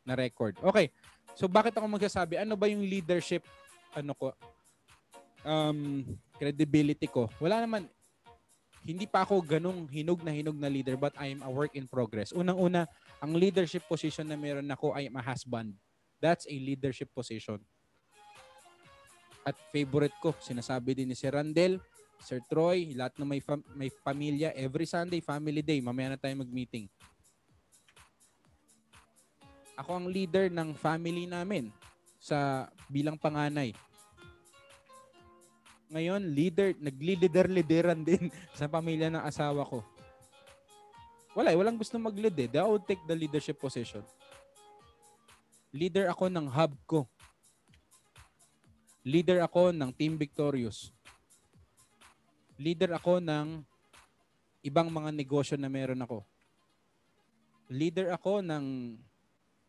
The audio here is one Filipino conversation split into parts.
na record. Okay. So bakit ako magsasabi ano ba yung leadership credibility ko? Wala naman, hindi pa ako ganong hinog na leader, but I am a work in progress. Unang-una, ang leadership position na meron ako, I am a husband. That's a leadership position. At favorite ko, sinasabi din ni Sir Randel, Sir Troy, lahat ng may pamilya, every Sunday, family day, mamaya na tayo mag-meeting. Ako ang leader ng family namin sa bilang panganay. Ngayon, nagli-leader-lideran din sa pamilya ng asawa ko. Walang gusto mag-lead eh. They would take the leadership position. Leader ako ng hub ko. Leader ako ng Team Victorious. Leader ako ng ibang mga negosyo na meron ako. Leader ako ng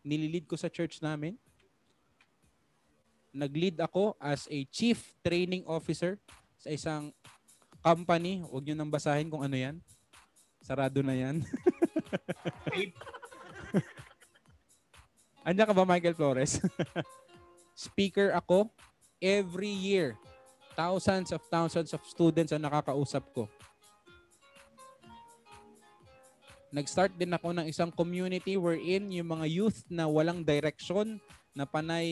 nililid ko sa church namin. Nag-lead ako as a chief training officer sa isang company. Huwag nyo nang basahin kung ano yan. Sarado na yan. Andiyan ka ba, Michael Flores? Speaker ako. Every year, thousands of students ang nakakausap ko. Nag-start din ako ng isang community wherein yung mga youth na walang direction, na panay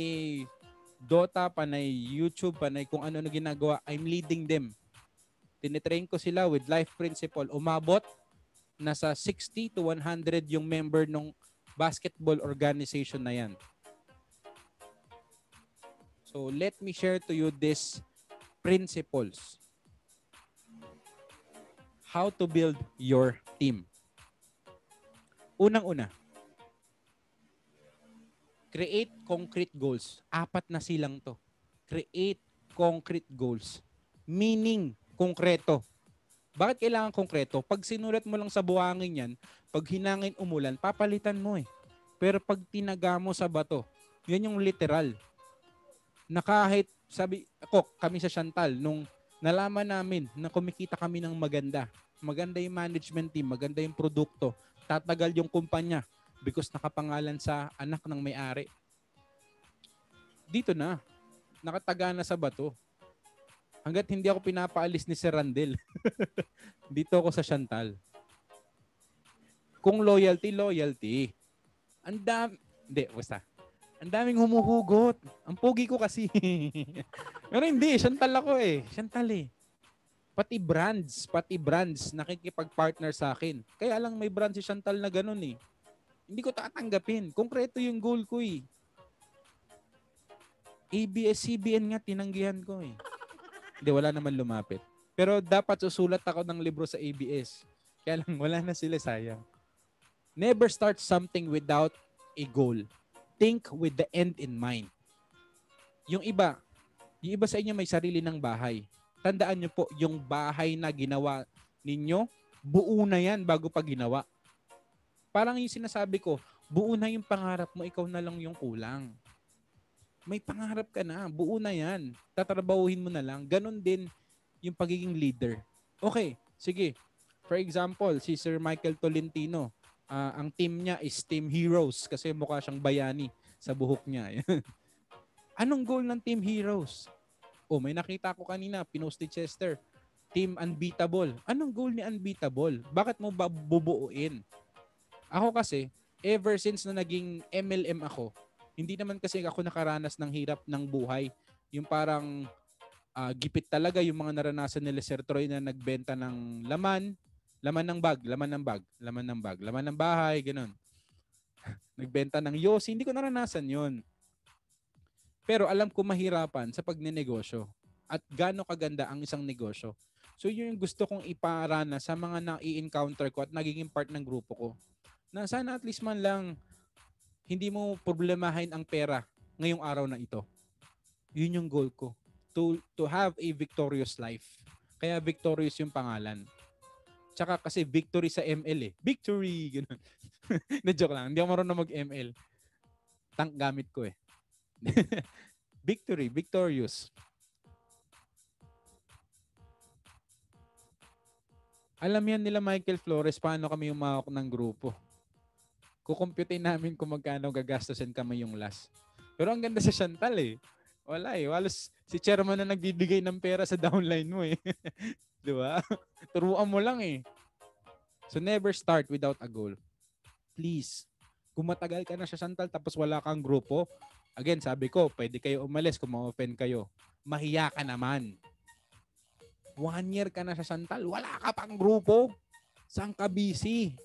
Dota, panay YouTube, panay kung ano na ginagawa, I'm leading them. Tinitrain ko sila with life principle. Umabot, nasa 60 to 100 yung member ng basketball organization na yan. So let me share to you these principles. How to build your team. Unang-una, create concrete goals. 4 na silang to. Create concrete goals. Meaning, konkreto. Bakit kailangan konkreto? Pag sinulat mo lang sa buhangin yan, pag hinangin umulan, papalitan mo eh. Pero pag tinaga mo sa bato, yan yung literal. Na kahit, kami sa Chantal, nung nalaman namin na kumikita kami ng maganda yung management team, maganda yung produkto, tatagal yung kumpanya because nakapangalan sa anak ng may-ari. Dito na, nakataga na sa bato. Hanggat hindi ako pinapaalis ni Sir Randel. Dito ako sa Chantal. Kung loyalty. Ang daming humuhugot. Ang pogi ko kasi. Pero hindi, Chantal ako eh. Chantal eh. Pati brands nakikipag-partner sa akin. Kaya lang may brand si Chantal na ganun eh. Hindi ko tatanggapin. Konkreto yung goal ko eh. ABS-CBN nga, tinanggihan ko eh. Hindi, wala naman lumapit. Pero dapat susulat ako ng libro sa ABS. Kaya lang, wala na sila, sayang. Never start something without a goal. Think with the end in mind. Yung iba sa inyo may sarili ng bahay. Tandaan nyo po, yung bahay na ginawa ninyo, buo na yan bago pa ginawa. Parang yung sinasabi ko, buo na yung pangarap mo, ikaw na lang yung kulang. May pangarap ka na, buo na yan. Tatrabahuhin mo na lang. Ganon din yung pagiging leader. Okay, sige. For example, si Sir Michael Tolentino, ang team niya is Team Heroes kasi mukha siyang bayani sa buhok niya. Anong goal ng Team Heroes? May nakita ko kanina, pinost ni Chester, Team Unbeatable. Anong goal ni Unbeatable? Bakit mo ba bubuuin? Ako kasi, ever since na naging MLM ako, hindi naman kasi ako nakaranas ng hirap ng buhay. Yung parang gipit talaga yung mga naranasan nila Sir Troy na nagbenta ng laman ng bahay, ganun. Nagbenta ng yosi, hindi ko naranasan yon. Pero alam ko mahirapan sa pagnenegosyo at gaano kaganda ang isang negosyo. So yun yung gusto kong iparana sa mga na-i-encounter ko at nagiging part ng grupo ko. Na sana at least man lang hindi mo problemahin ang pera ngayong araw na ito. Yun yung goal ko. To have a victorious life. Kaya victorious yung pangalan. Tsaka kasi victory sa ML eh. Victory! Ganun. Na-joke lang. Hindi ako marunong mag-ML. Tank gamit ko eh. Victory. Victorious. Alam yan nila Michael Flores paano kami umawak ng grupo. kukumputin namin kung magkano gagastusin kami yung last. Pero ang ganda sa Chantal eh. Wala eh. Walos si chairman na nagbibigay ng pera sa downline mo eh. Di ba? Turuan mo lang eh. So never start without a goal. Please. Kung matagal ka na sa Chantal tapos wala kang grupo, again, sabi ko, pwede kayo umalis kung ma-offend kayo. Mahiya ka naman. 1 year ka na sa Chantal, wala ka pang grupo. Saan ka busy?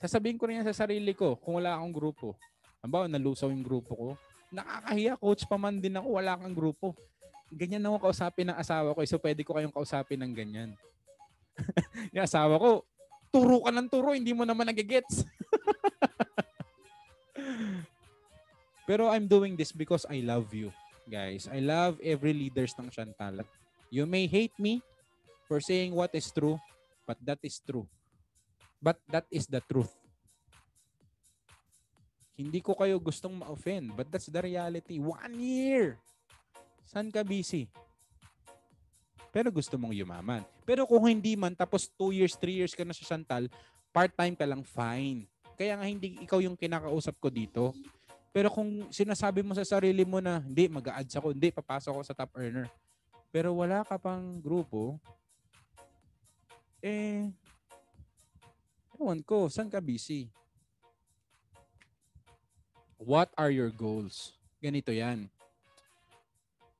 Sasabihin ko rin yan sa sarili ko kung wala akong grupo. Halimbawa, nalusaw yung grupo ko. Nakakahiya, coach pa man din ako, wala kang grupo. Ganyan ako kausapin ng asawa ko, so pwede ko kayong kausapin ng ganyan. Yung asawa ko, turo ka ng turo, hindi mo naman nagigets. Pero I'm doing this because I love you, guys. I love every leaders ng Chantal. You may hate me for saying what is true, but that is true. But that is the truth. Hindi ko kayo gustong ma-offend, but that's the reality. 1 year! Saan ka busy? Pero gusto mong yumaman. Pero kung hindi man, tapos 2 years, 3 years ka na sa Chantal, part-time ka lang, fine. Kaya nga hindi ikaw yung kinakausap ko dito. Pero kung sinasabi mo sa sarili mo na, hindi, mag-a-ads ako, hindi, papasok ako sa top earner. Pero wala ka pang grupo, ewan ko, saan ka busy? What are your goals? Ganito yan.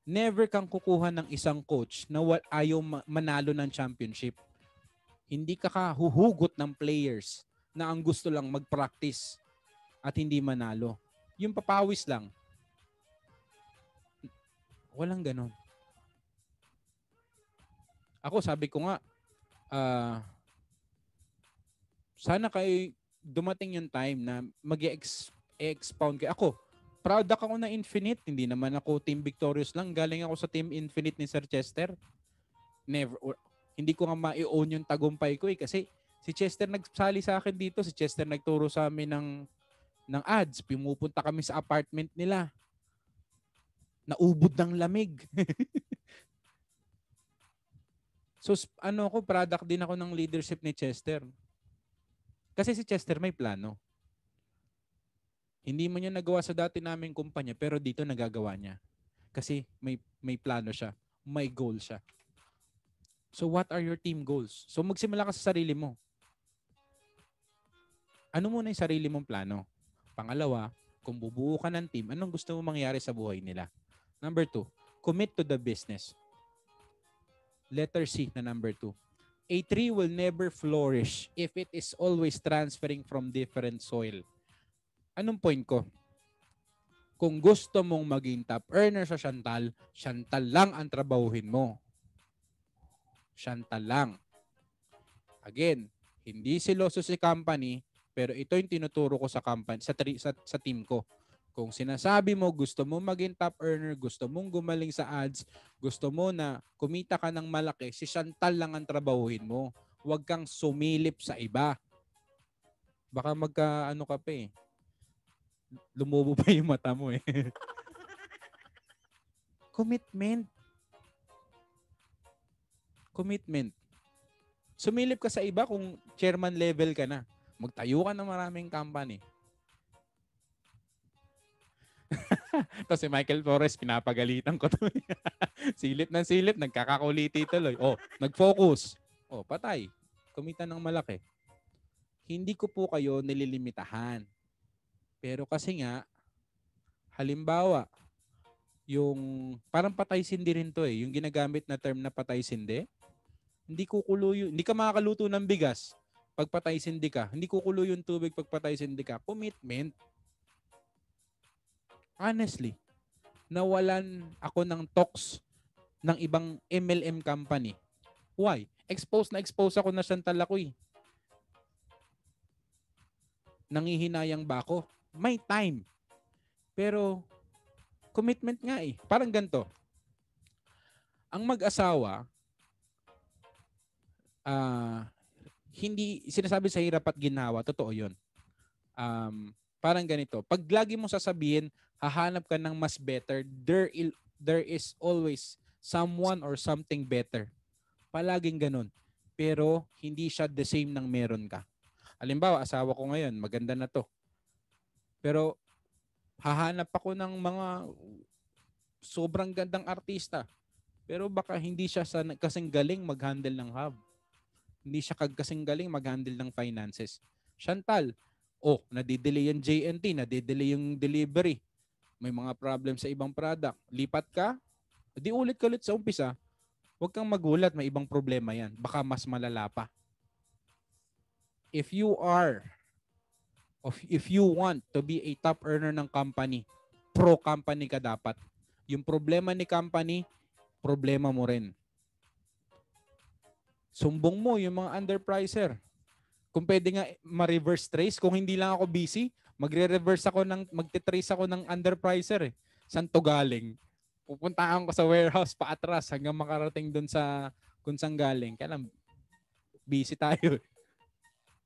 Never kang kukuha ng isang coach na ayaw manalo ng championship. Hindi ka kahuhugot ng players na ang gusto lang mag-practice at hindi manalo. Yung papawis lang. Walang ganon. Ako, sabi ko nga, sana kayo dumating yung time na mag-expound kayo. Ako, proud ako na Infinite. Hindi naman ako Team Victorious lang. Galing ako sa Team Infinite ni Sir Chester. Hindi ko nga ma-i-own yung tagumpay ko eh. Kasi si Chester nagsali sa akin dito. Si Chester nagturo sa amin ng ads. Pumupunta kami sa apartment nila. Naubod ng lamig. So, product din ako ng leadership ni Chester. Kasi si Chester may plano. Hindi mo niya nagawa sa dati naming kumpanya, pero dito nagagawa niya. Kasi may plano siya. May goal siya. So, what are your team goals? So, magsimula ka sa sarili mo. Ano muna yung sarili mong plano? Pangalawa, kung bubuo ka ng team, anong gusto mo mangyari sa buhay nila? Number 2, commit to the business. Letter C na number 2. A tree will never flourish if it is always transferring from different soil. Anong point ko? Kung gusto mong maging top earner sa Chantal, Chantal lang ang trabahuhin mo. Chantal lang. Again, hindi siloso si company, pero ito yung tinuturo ko sa company, sa team ko. Kung sinasabi mo, gusto mo maging top earner, gusto mong gumaling sa ads, gusto mo na kumita ka ng malaki, si Chantal lang ang trabahuhin mo. Huwag kang sumilip sa iba. Baka magka-ano ka pa eh. Lumubo pa yung mata mo eh. Commitment. Commitment. Sumilip ka sa iba kung chairman level ka na. Magtayo ka ng maraming company. Tapos si Michael Flores, pinapagalitan ko to. Silip ng silip, nagkakakuliti tuloy. Oh, nag-focus. Oh, patay. Kumita ng malaki. Hindi ko po kayo nililimitahan. Pero kasi nga, halimbawa, yung parang patay sindi rin to eh. Yung ginagamit na term na patay sindi. Hindi kukulo yun. Hindi ka makakaluto ng bigas pag patay sindi ka. Hindi kukulo yung tubig pag patay sindi ka. Commitment. Honestly, nawalan ako ng talks ng ibang MLM company. Why? Expose ako na Chantal ako eh. Nangihinayang ba ako? May time. Pero, commitment nga eh. Parang ganito. Ang mag-asawa, hindi sinasabi sa hirap at ginawa. Totoo yun. Parang ganito. Pag lagi mo sasabihin, hahanap ka ng mas better, there is always someone or something better. Palaging ganun. Pero hindi siya the same ng meron ka. Halimbawa, asawa ko ngayon, maganda na to. Pero hahanap ako ng mga sobrang gandang artista. Pero baka hindi siya kasing galing mag-handle ng hub. Hindi siya kasing galing mag-handle ng finances. Chantal, nadidelay yung JNT, nadidelay yung delivery. May mga problem sa ibang product. Lipat ka, di ulit ka ulit sa umpisa. Huwag kang magulat, may ibang problema yan. Baka mas malala pa. If you want to be a top earner ng company, pro company ka dapat. Yung problema ni company, problema mo rin. Sumbong mo yung mga underpricer. Kung pwede nga ma-reverse trace, kung hindi lang ako busy, magte-trace ako ng underpricer eh. Saan to galing? Pupuntahan ko sa warehouse paatras hanggang makarating dun sa kung saan galing. Kaya lang, busy tayo.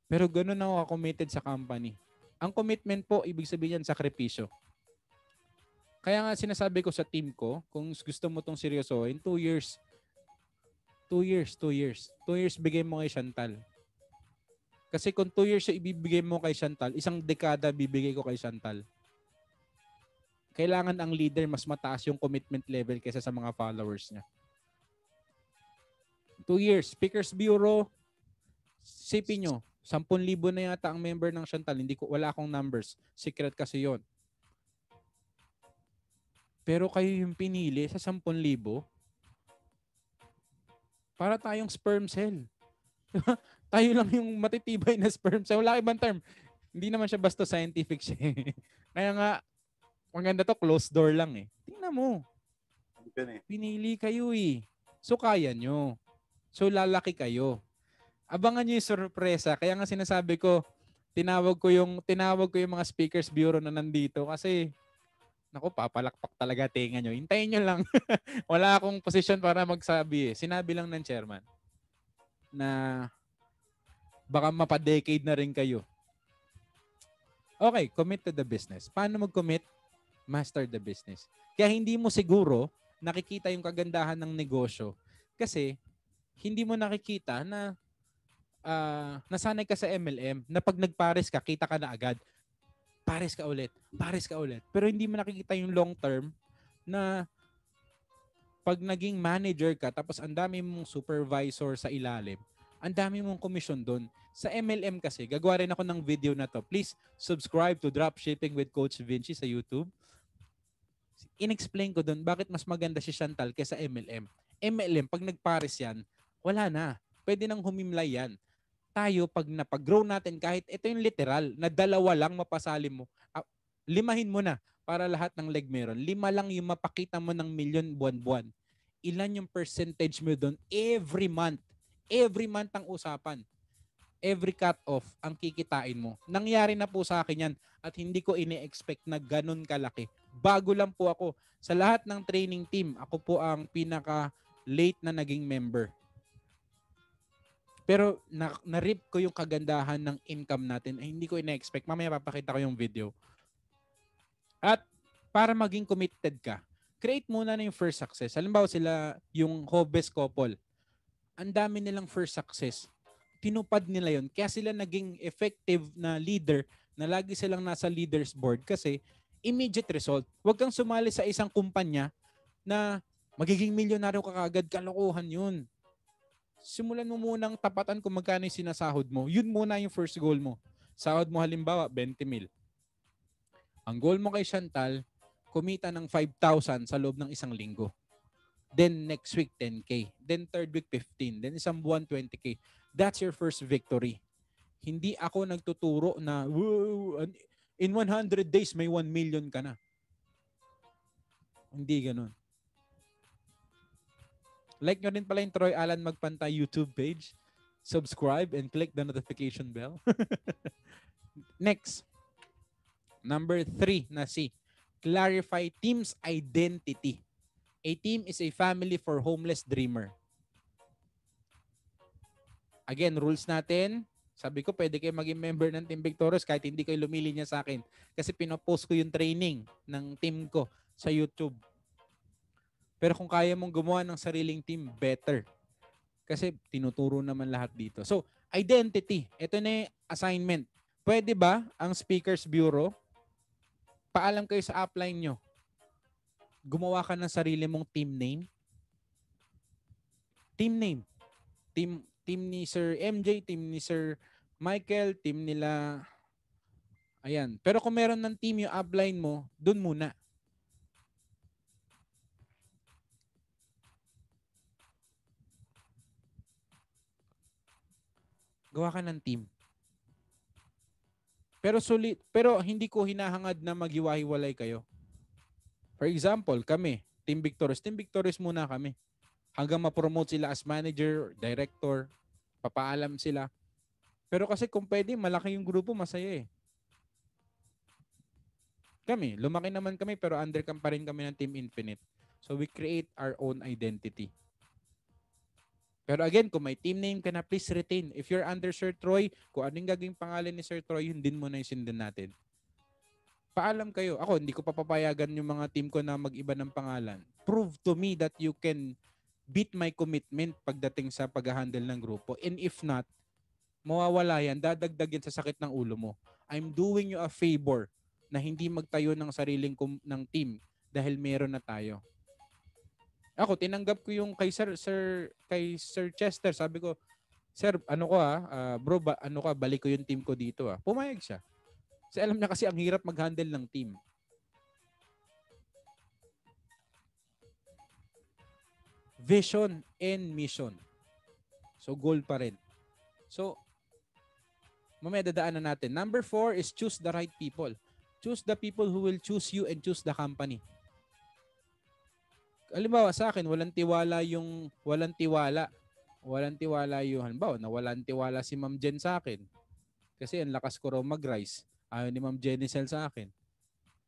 Pero ganun ako committed sa company. Ang commitment po, ibig sabihin yan, sakripisyo. Kaya nga sinasabi ko sa team ko, kung gusto mo tong seryosohin, 2 years. 2 years bigay mo kay Chantal. Kasi kung 2 years yung ibibigay mo kay Chantal, isang dekada bibigay ko kay Chantal. Kailangan ang leader mas mataas yung commitment level kaysa sa mga followers niya. 2 years. Speakers Bureau, sipin nyo, 10,000 na yata ang member ng Chantal. Wala akong numbers. Secret kasi yon. Pero kayo yung pinili sa 10,000 para tayong sperm cell. Tayo lang yung matitibay na sperm cell. Wala ibang term. Hindi naman siya basta scientific siya. Kaya nga, maganda to, closed door lang eh. Tingnan mo. Pinili kayo eh. So kaya nyo. So lalaki kayo. Abangan nyo yung sorpresa. Kaya nga sinasabi ko, tinawag ko yung mga speakers bureau na nandito kasi naku, papalakpak talaga tinga nyo. Hintayin nyo lang. Wala akong posisyon para magsabi eh. Sinabi lang ng chairman na baka mapa-decade na rin kayo. Okay, commit to the business. Paano mag-commit? Master the business. Kaya hindi mo siguro nakikita yung kagandahan ng negosyo kasi hindi mo nakikita na nasanay ka sa MLM na pag nagpares ka, kita ka na agad. Pares ka ulit. Pero hindi mo nakikita yung long term na pag naging manager ka tapos ang dami mong supervisor sa ilalim, ang dami mong commission doon. Sa MLM kasi, gagawa rin ako ng video na to. Please subscribe to Dropshipping with Coach Vinci sa YouTube. In-explain ko doon bakit mas maganda si Chantal kaysa MLM. MLM, pag nagpares yan, wala na. Pwede nang humimlay yan. Tayo, pag napag-grow natin, kahit ito yung literal, na 2 lang mapasali mo, 5 mo na para lahat ng leg meron. 5 lang yung mapakita mo ng milyon buwan-buwan. Ilan yung percentage mo doon every month? Every month ang usapan. Every cut-off ang kikitain mo. Nangyari na po sa akin yan at hindi ko ini-expect na ganun kalaki. Bago lang po ako. Sa lahat ng training team, ako po ang pinaka-late na naging member. Pero na-rip ko yung kagandahan ng income natin. Ay, hindi ko ina-expect. Mamaya papakita ko yung video. At para maging committed ka, create muna na yung first success. Halimbawa sila, yung Hobes couple. Ang dami nilang first success. Tinupad nila yon. Kaya sila naging effective na leader na lagi silang nasa leaders board kasi immediate result. Huwag kang sumali sa isang kumpanya na magiging milyonaryo ka kagad. Kalokohan yun. Simulan mo munang tapatan kung magkano yung sinasahod mo. Yun muna yung first goal mo. Sahod mo halimbawa, 20,000. Ang goal mo kay Chantal, kumita ng 5,000 sa loob ng 1 linggo. Then next week, 10K. Then third week, 15. Then isang buwan, 20K. That's your first victory. Hindi ako nagtuturo na, in 100 days, may 1 million ka na. Hindi ganun. Like nyo rin pala yung Troy Alan Magpanta YouTube page. Subscribe and click the notification bell. Next. Number 3 na C. Clarify team's identity. A team is a family for homeless dreamer. Again, rules natin. Sabi ko, pwede kayo maging member ng Team Victorious kahit hindi kayo lumilinya sa akin. Kasi pinopost ko yung training ng team ko sa YouTube. Pero kung kaya mong gumawa ng sariling team, better. Kasi tinuturo naman lahat dito. So, Identity. Ito na yung assignment. Pwede ba ang Speakers Bureau, paalam kayo sa upline nyo, gumawa ka ng sarili mong team name? Team name. Team ni Sir MJ, team ni Sir Michael, team nila. Ayan. Pero kung meron ng team yung upline mo, dun muna. Gawa ka ng team. Pero hindi ko hinahangad na maghiwa-hiwalay kayo. For example, kami, Team Victorious. Team Victorious muna kami. Hanggang ma-promote sila as manager, director, papaalam sila. Pero kasi kung pwede, malaki yung grupo, masaya eh. Kami, lumaki naman kami pero undercam pa rin kami ng Team Infinite. So we create our own identity. Pero again, kung may team name ka na, please retain. If you're under Sir Troy, kung anong gagawing pangalan ni Sir Troy, yun din mo na yung sindan natin. Paalam kayo. Ako, hindi ko papapayagan yung mga team ko na mag-iba ng pangalan. Prove to me that you can beat my commitment pagdating sa pag-handle ng grupo. And if not, mawawala yan, dadagdag yan sa sakit ng ulo mo. I'm doing you a favor na hindi magtayo ng sariling ng team dahil meron na tayo. Ako, tinanggap ko yung kay Sir Chester. Sabi ko, Sir, bro, balik ko yung team ko dito ah. Pumayag siya. Kasi alam niya kasi ang hirap mag-handle ng team. Vision and mission. So, goal pa rin. So, mamaya dadaanan natin. Number 4 is choose the right people. Choose the people who will choose you and choose the company. Halimbawa sa akin, walang tiwala yung halimbawa, nawalan tiwala si Ma'am Jen sa akin. Kasi ang lakas ko raw mag-rise. Ayaw ni Ma'am Jenicel sa akin.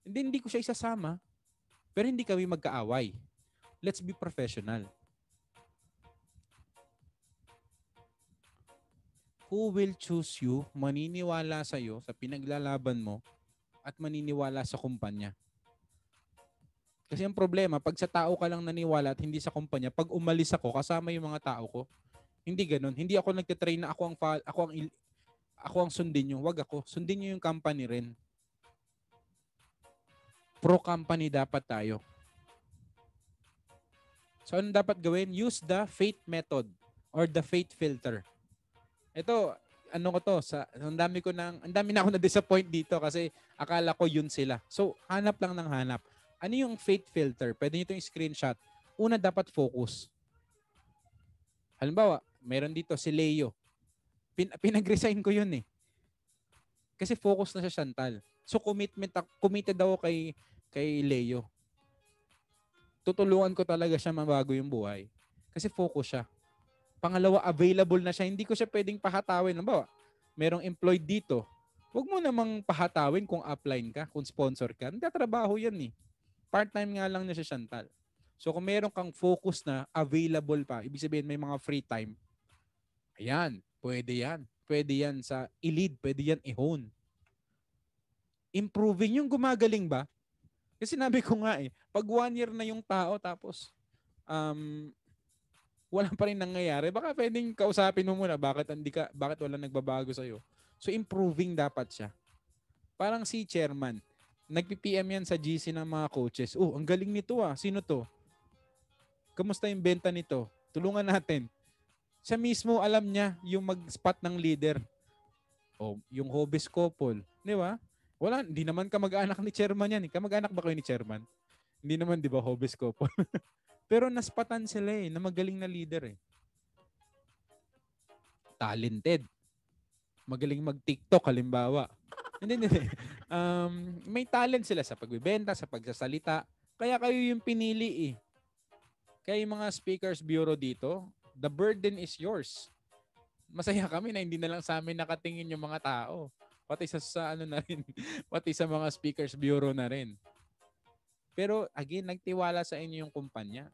Hindi ko siya isasama. Pero hindi kami magkaaway. Let's be professional. Who will choose you, maniniwala sa'yo, sa pinaglalaban mo, at maniniwala sa kumpanya? Kasi ang problema, pag sa tao ka lang naniwala at hindi sa kumpanya, pag umalis ako, kasama yung mga tao ko, hindi ganun. Hindi ako nagtitrain na ako ang sundin nyo. Wag ako. Sundin nyo yung company rin. Pro-company dapat tayo. So, ano dapat gawin? Use the faith method or the faith filter. Ito, ang dami na ako na-disappoint dito kasi akala ko yun sila. So, hanap lang ng hanap. Ano yung faith filter? Pwede nyo itong screenshot. Una, dapat focus. Halimbawa, meron dito si Leo. Pinag-resign ko yun eh. Kasi focus na siya, Chantal. So, committed ako kay Leo. Tutulungan ko talaga siya mabago yung buhay. Kasi focus siya. Pangalawa, available na siya. Hindi ko siya pwedeng pahatawin. Halimbawa, merong employed dito. Huwag mo namang pahatawin kung upline ka, kung sponsor ka. Nagtatrabaho yan eh. Part-time nga lang na siya, Chantal. So kung meron kang focus na available pa, ibig sabihin may mga free time, ayan, pwede yan. Pwede yan sa i-lead, pwede yan i-hone. Improving yung gumagaling ba? Kasi sinabi ko nga eh, pag 1 year na yung tao tapos wala pa rin nangyayari, baka pwedeng kausapin mo muna bakit wala nagbabago sa'yo. So improving dapat siya. Parang si chairman, nagpi-PM yan sa GC ng mga coaches. Oh, ang galing nito ah. Sino to? Kamusta yung benta nito? Tulungan natin. Siya mismo alam niya yung mag-spot ng leader. O, yung hobbies couple. Di ba? Hindi naman kamag-anak ni chairman yan. Kamag-anak ba kayo ni chairman? Hindi naman, di ba, hobbies couple? Pero naspatan sila eh, na magaling na leader eh. Talented. Magaling mag-TikTok, halimbawa. Hindi. May talent sila sa pagbibenta, sa pagsasalita. Kaya kayo yung pinili eh. Kaya yung mga speakers bureau dito, the burden is yours. Masaya kami na hindi na lang sa amin nakatingin yung mga tao. Pati sa na rin, pati sa mga speakers bureau na rin. Pero again, nagtiwala sa inyo yung kumpanya.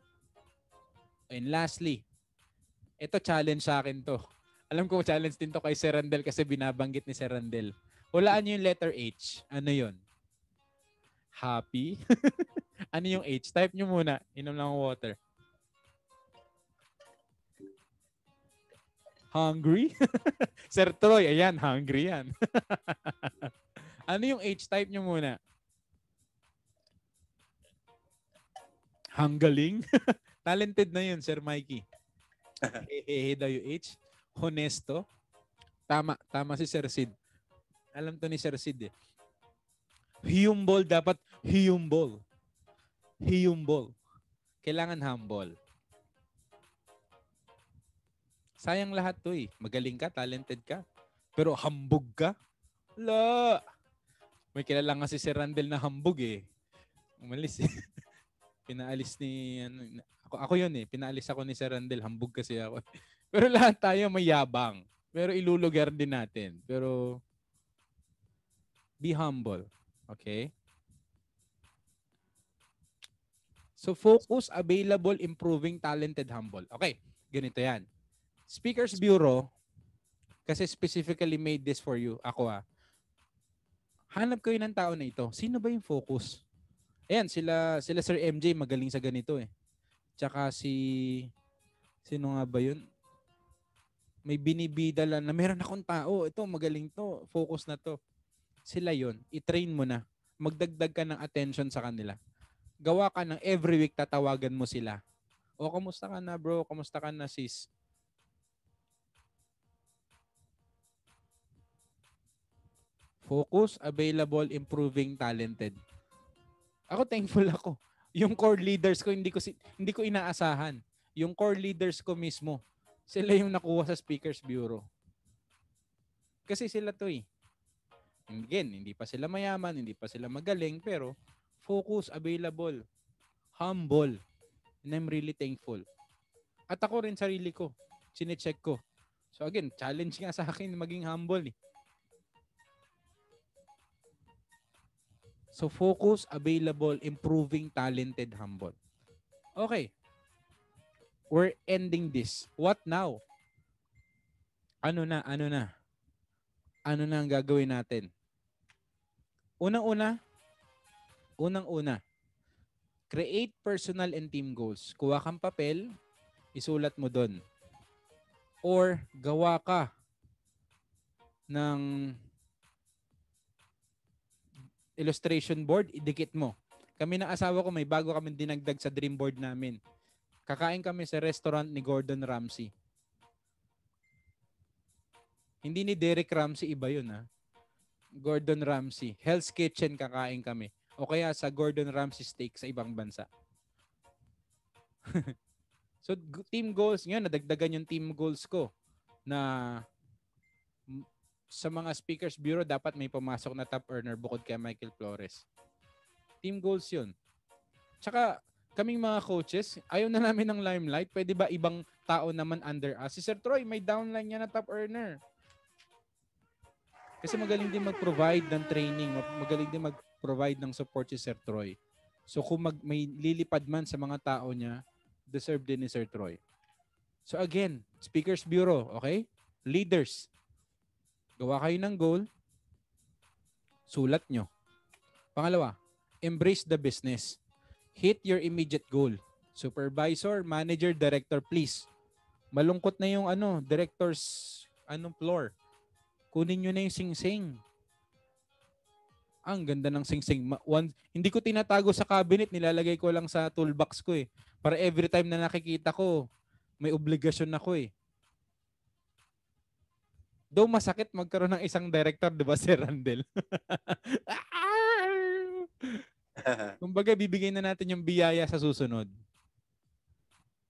And lastly, ito challenge sa akin to. Alam ko challenge din to kay Sir Randel kasi binabanggit ni Sir Randel. Hulaan nyo yung letter H. Ano yun? Happy? Ano yung H? Type nyo muna. Inom lang ng water. Hungry? Sir Troy, ayan, hungry yan. Ano yung H type nyo muna? Hanggaling? Talented na yun, Sir Mikey. Hehe daw yung H. Honesto. Tama si Sir Sid. Alam to ni Sir Sid eh. Humble, dapat humble. Humble. Kailangan humble. Sayang lahat to eh. Magaling ka, talented ka. Pero hambog ka? La! May kilala nga si Sir Randel na hambog eh. Umalis eh. Pinaalis ni... Ako yun eh. Pinaalis ako ni Sir Randel. Hambog kasi ako. Pero lahat tayo may yabang. Pero ilulugar din natin. Pero be humble. Okay? So focus, available, improving, talented, humble. Okay. Ganito yan. Speakers Bureau, kasi specifically made this for you. Ako hanap kayo ng tao na ito. Sino ba yung focus? Ayan, sila Sir MJ magaling sa ganito eh. Tsaka sino nga ba yun? May binibida lang na meron akong tao. Ito, magaling to. Focus na to. Sila yon. I-train mo na. Magdagdag ka ng attention sa kanila. Gawa ka ng every week tatawagan mo sila. O, kamusta ka na bro? Kamusta ka na sis? Focus, available, improving, talented. Ako thankful ako. Yung core leaders ko hindi ko inaasahan. Yung core leaders ko mismo, sila yung nakuha sa Speakers Bureau. Kasi sila to eh. Again, hindi pa sila mayaman, hindi pa sila magaling, pero focus, available, humble. And I'm really thankful. At ako rin sarili ko, sinecheck ko. So again, challenge nga sa akin maging humble eh. So focus, available, improving, talented, humble. Okay. We're ending this. What now? Ano na? Ano na ang gagawin natin? Unang-una, create personal and team goals. Kuha kang papel, isulat mo doon. Or gawa ka ng illustration board, idikit mo. Kami ng asawa ko, may bago kami dinagdag sa dream board namin. Kakain kami sa restaurant ni Gordon Ramsay. Hindi ni Derek Ramsay, iba yun ha. Gordon Ramsay. Hell's Kitchen kakain kami. O kaya sa Gordon Ramsay steak sa ibang bansa. So team goals, ngayon nadagdagan yung team goals ko na sa mga Speakers Bureau dapat may pumasok na top earner bukod kay Michael Flores. Team goals yun. Tsaka kaming mga coaches, ayaw na namin ng limelight. Pwede ba ibang tao naman under us? Si Sir Troy, may downline niya na top earner. Kasi magaling din mag-provide ng training, magaling din mag-provide ng support si Sir Troy. So kung may lilipad man sa mga tao niya, deserve din ni Sir Troy. So again, Speakers Bureau, okay? Leaders, gawa kayo ng goal, sulat nyo. Pangalawa, embrace the business. Hit your immediate goal. Supervisor, manager, director, please. Malungkot na yung director's floor. Kunin nyo na yung sing-sing. Ang ganda ng sing-sing. Hindi ko tinatago sa cabinet, nilalagay ko lang sa toolbox ko eh. Para every time na nakikita ko, may obligasyon ako eh. Though masakit magkaroon ng isang director, di ba, Sir Randel? Kumbaga, bibigay na natin yung biyaya sa susunod.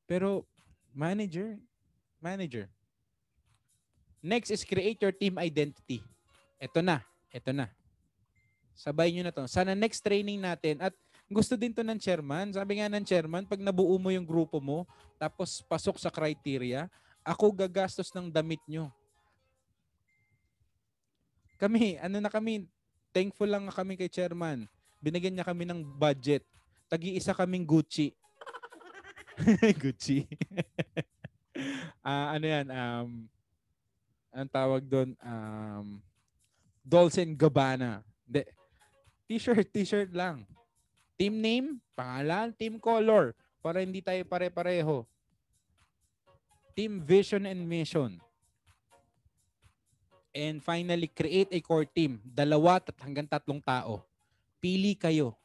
Pero, manager. Next is create your team identity. Ito na. Sabay nyo na to. Sana next training natin, at gusto din to ng chairman. Sabi nga ng chairman, pag nabuo mo yung grupo mo, tapos pasok sa criteria, ako gagastos ng damit nyo. Kami, thankful lang kami kay chairman. Binigyan niya kami ng budget. Tagi-isa kaming Gucci. Gucci. Ang tawag doon, Dolce & Gabbana. T-shirt lang. Team name, pangalan, team color, para hindi tayo pare-pareho. Team vision and mission. And finally, create a core team. 2 hanggang 3 tao. Pili kayo.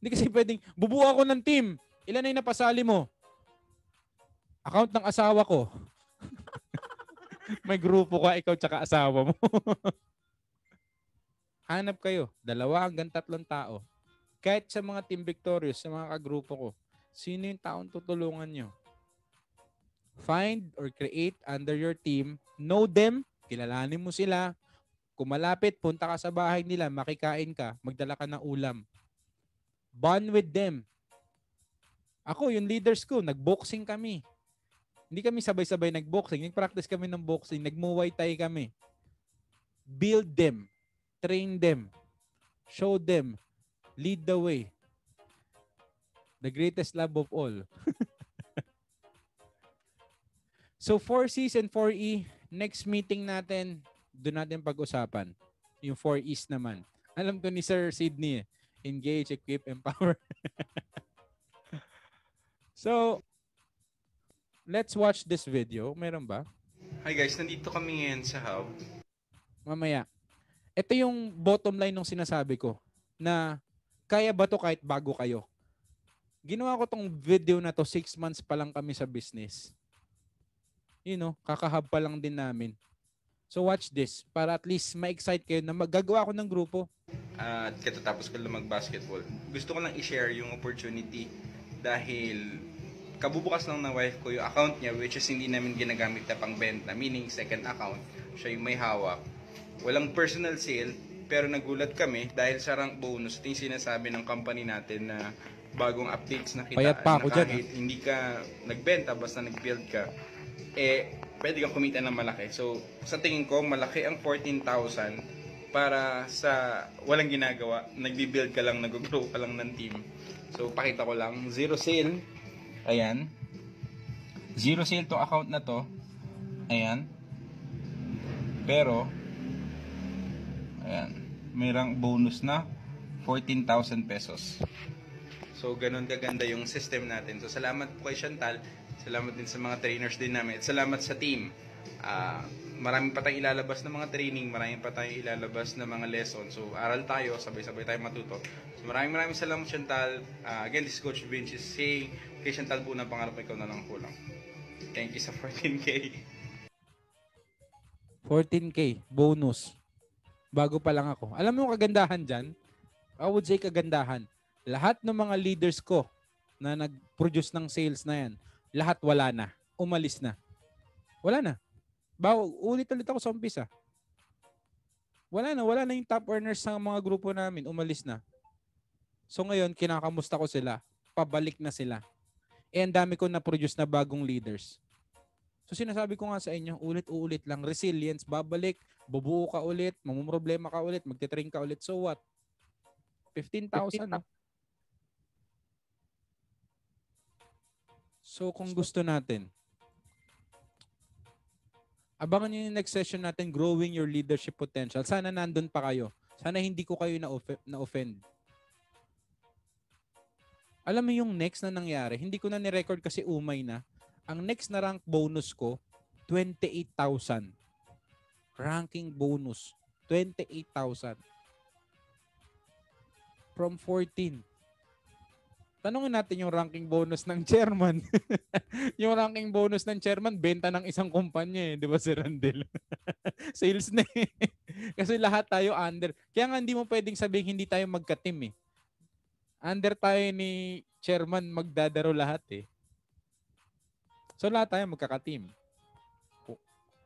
Hindi kasi pwedeng, bubuo ako ng team. Ilan na yung napasali mo? Account ng asawa ko. May grupo ka, ikaw tsaka asawa mo. Hanap kayo. 2 hanggang 3 tao. Kahit sa mga Team Victorious, sa mga kagrupo ko, sino yung taong tutulungan nyo? Find or create under your team. Know them. Kilalanin mo sila. Kung malapit, punta ka sa bahay nila, makikain ka, magdala ka ng ulam. Bond with them. Ako, yung leaders ko, nag-boxing kami. Hindi kami sabay-sabay nag-boxing. Nag-practice kami ng boxing. Nag-muay thai kami. Build them. Train them. Show them. Lead the way. The greatest love of all. So 4Cs and 4E, next meeting natin, doon natin pag-usapan. Yung 4Es naman. Alam to ni Sir Sydney. Engage, equip, empower. So, let's watch this video. Meron ba? Hi guys, nandito kami ngayon sa hub. Mamaya. Ito yung bottom line ng sinasabi ko na kaya ba to kahit bago kayo? Ginawa ko tong video na to 6 months pa lang kami sa business. Kakahab pa lang din namin. So watch this para at least ma-excite kayo na magagawa ako ng grupo. At katatapos ko lang mag-basketball. Gusto ko lang i-share yung opportunity dahil kabubukas lang ng wife ko yung account niya which is hindi namin ginagamit na pangbenta. Meaning second account, siya yung may hawak. Walang personal sale, pero nagulat kami dahil sa rank bonus. Ito yung sinasabi ng company natin na bagong updates na kita. Payat pa ako na kahit dyan, hindi ka nagbenta, basta nag-build ka, pwede kang kumita ng malaki. So, sa tingin ko, malaki ang 14,000 para sa walang ginagawa. Nagbi-build ka lang, nag-grow ka lang ng team. So, pakita ko lang. Zero sale. Ayan. Zero sale to account na to. Ayan. Pero, ayan, may rank bonus na 14,000 pesos. So, ganun kaganda yung system natin. So, salamat po kay Chantal. Salamat din sa mga trainers din namin. At salamat sa team. Marami pa tayong ilalabas na mga training. Marami pa tayong ilalabas na mga lesson. So, aral tayo. Sabay-sabay tayo matuto. So, maraming salamat, Chantal. Again, this is Coach Vince is saying, kay Chantal po na pangarap ikaw na lang kulang. Thank you sa 14K. 14K bonus. Bago pa lang ako. Alam mo yung kagandahan dyan? I would say kagandahan. Lahat ng mga leaders ko na nag-produce ng sales na yan, lahat wala na. Umalis na. Wala na. Ulit-ulit ako sa umpisa. Wala na yung top earners sa mga grupo namin. Umalis na. So ngayon, kinakamusta ko sila. Pabalik na sila. Ang dami ko na-produce na bagong leaders. So sinasabi ko nga sa inyo, ulit-ulit lang. Resilience, babalik, bubuo ka ulit, mamumroblema ka ulit, magte-train ka ulit. So what? 15,000, no? So kung gusto natin, abangan nyo yung next session natin, Growing Your Leadership Potential. Sana nandun pa kayo. Sana hindi ko kayo na-offend. Alam mo yung next na nangyari, hindi ko na ni-record kasi umay na. Ang next na rank bonus ko, 28,000. Ranking bonus, 28,000. From 14. Tanungin natin yung ranking bonus ng chairman. Yung ranking bonus ng chairman, benta ng isang kumpanya eh. Di ba si Randel? Sales na eh. Kasi lahat tayo under. Kaya nga hindi mo pwedeng sabihin hindi tayo magka-team eh. Under tayo ni chairman magdadaro lahat eh. So lahat tayo magkaka-team.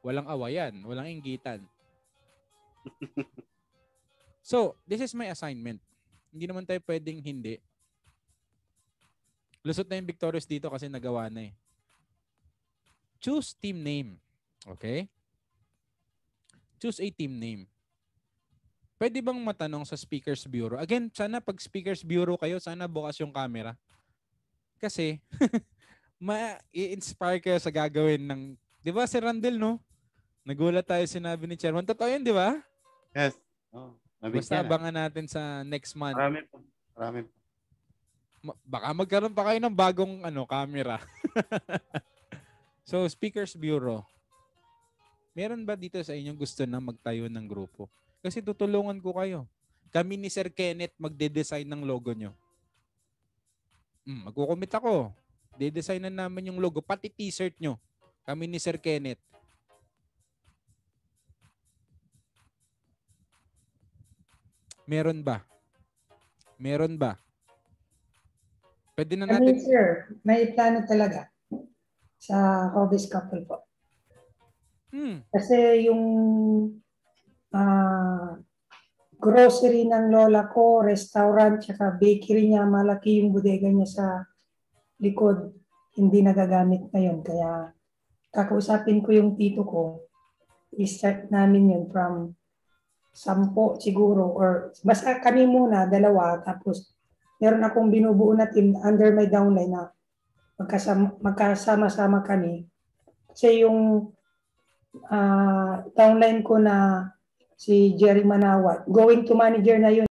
Walang awayan, walang inggitan. So, this is my assignment. Hindi naman tayo pwedeng hindi. Lusot na yung Victorious dito kasi nagawa na eh. Choose team name. Okay? Choose a team name. Pwede bang matanong sa Speakers Bureau? Again, sana pag Speakers Bureau kayo, sana bukas yung camera. Kasi, ma-inspire kayo sa gagawin ng, di ba si Randel, no? Nagulat tayo sinabi ni Chairman. Totoo yun, di ba? Yes. Oh, Basta abangan natin sa next month. Marami po. Marami po. Baka magkaroon pa kayo ng bagong camera. So, Speakers Bureau. Meron ba dito sa inyong gusto na magtayo ng grupo? Kasi tutulungan ko kayo. Kami ni Sir Kenneth magde-design ng logo nyo. Magkukumit ako. De-designan namin yung logo, pati t-shirt nyo. Kami ni Sir Kenneth. Meron ba? Meron ba? Pwede na natin. Sir, may plano talaga sa Hobbies Couple po. Kasi yung grocery ng lola ko, restaurant, tsaka bakery niya, malaki yung bodega niya sa likod. Hindi nagagamit ngayon. Kaya kakausapin ko yung tito ko. I-start namin yun from 10 siguro. Or basta kami muna, 2. Tapos meron akong binubuo na team under my downline na magkasama-sama kami. Kasi yung downline ko na si Jerry Manawat, going to manager na yun.